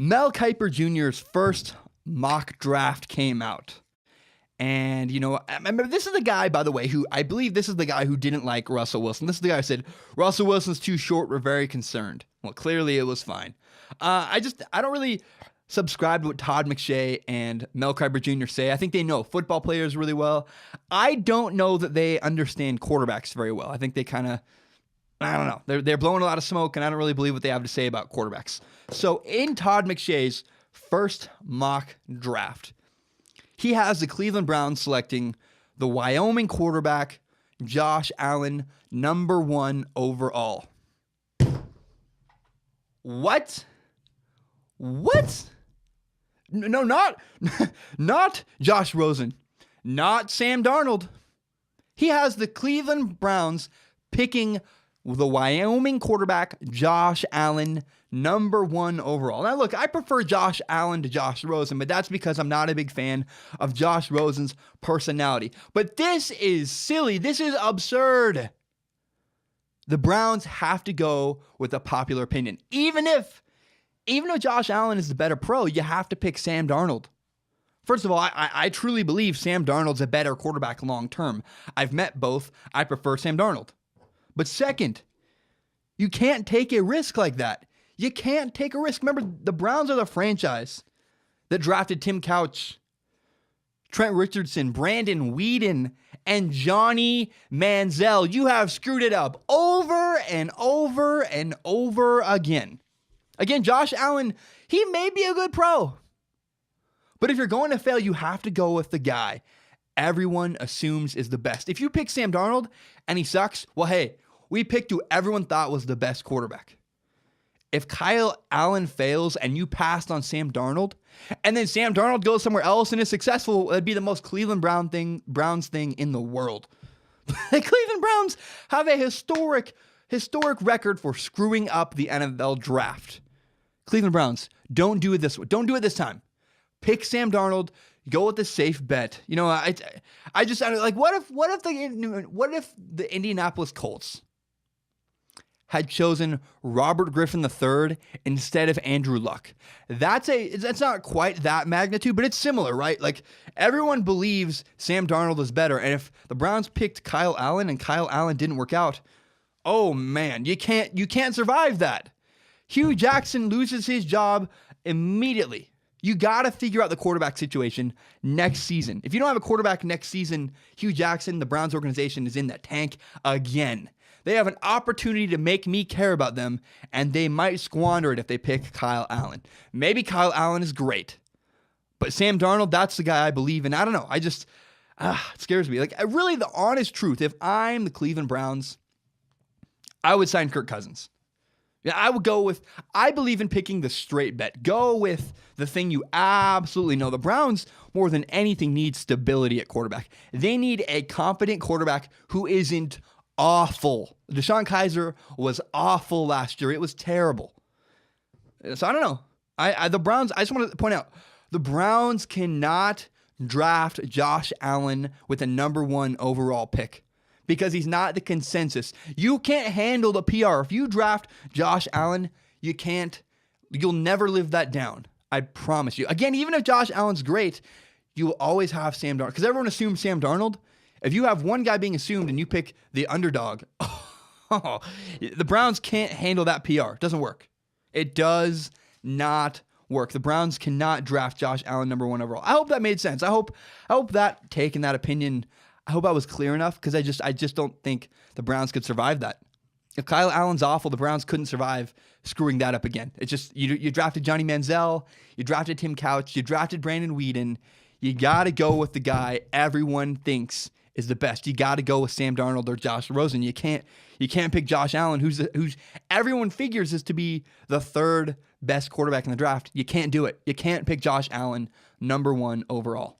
Mel Kiper Jr.'s first mock draft came out. And, I remember this is the guy, by the way, who I believe this is the guy who didn't like Russell Wilson. This is the guy who said, Russell Wilson's too short. We're very concerned. Well, clearly it was fine. I don't really subscribe to what Todd McShay and Mel Kiper Jr. say. I think they know football players really well. I don't know that they understand quarterbacks very well. I think they kind of, I don't know. They're blowing a lot of smoke, and I don't really believe what they have to say about quarterbacks. So in Todd McShay's first mock draft, he has the Cleveland Browns selecting the Wyoming quarterback, Josh Allen, number 1 overall. What? No, not Josh Rosen, not Sam Darnold. He has the Cleveland Browns picking the Wyoming quarterback, Josh Allen, number 1 overall. Now, look, I prefer Josh Allen to Josh Rosen, but that's because I'm not a big fan of Josh Rosen's personality. But this is silly. This is absurd. The Browns have to go with the popular opinion. Even though Josh Allen is the better pro, you have to pick Sam Darnold. First of all, I truly believe Sam Darnold's a better quarterback long term. I've met both. I prefer Sam Darnold. But second, you can't take a risk like that. You can't take a risk. Remember, the Browns are the franchise that drafted Tim Couch, Trent Richardson, Brandon Weeden, and Johnny Manziel. You have screwed it up over and over and over again. Again, Josh Allen, he may be a good pro. But if you're going to fail, you have to go with the guy everyone assumes is the best. If you pick Sam Darnold and he sucks, well, hey, we picked who everyone thought was the best quarterback. If Kyle Allen fails and you passed on Sam Darnold, and then Sam Darnold goes somewhere else and is successful, it'd be the most Cleveland Browns thing in the world. The Cleveland Browns have a historic record for screwing up the NFL draft. Cleveland Browns, don't do it this way. Don't do it this time. Pick Sam Darnold. Go with the safe bet. What if the Indianapolis Colts had chosen Robert Griffin III instead of Andrew Luck? That's not quite that magnitude, but it's similar, right? Like, everyone believes Sam Darnold is better, and if the Browns picked Kyle Allen and Kyle Allen didn't work out, oh man, you can't survive that. Hugh Jackson loses his job immediately. You got to figure out the quarterback situation next season. If you don't have a quarterback next season, Hugh Jackson, the Browns organization, is in that tank again. They have an opportunity to make me care about them, and they might squander it if they pick Kyle Allen. Maybe Kyle Allen is great, but Sam Darnold, that's the guy I believe in. I don't know. It scares me. Like, really, the honest truth, if I'm the Cleveland Browns, I would sign Kirk Cousins. Yeah, I believe in picking the straight bet. Go with the thing you absolutely know. The Browns, more than anything, need stability at quarterback. They need a confident quarterback who isn't awful. DeShone Kizer was awful last year. It was terrible. So I don't know. The Browns, I just want to point out, the Browns cannot draft Josh Allen with a number 1 overall pick, because he's not the consensus. You can't handle the PR. If you draft Josh Allen, you'll never live that down. I promise you. Again, even if Josh Allen's great, you will always have Sam Darnold. Because everyone assumes Sam Darnold. If you have one guy being assumed and you pick the underdog, the Browns can't handle that PR. It doesn't work. It does not work. The Browns cannot draft Josh Allen number 1 overall. I hope that made sense. I hope that taking that opinion, I hope I was clear enough, because I just don't think the Browns could survive that. If Kyle Allen's awful, the Browns couldn't survive screwing that up again. It's just, you drafted Johnny Manziel, you drafted Tim Couch, you drafted Brandon Weeden. You got to go with the guy everyone thinks is the best. You got to go with Sam Darnold or Josh Rosen. You can't pick Josh Allen, who's everyone figures is to be the 3rd best quarterback in the draft. You can't do it. You can't pick Josh Allen number 1 overall.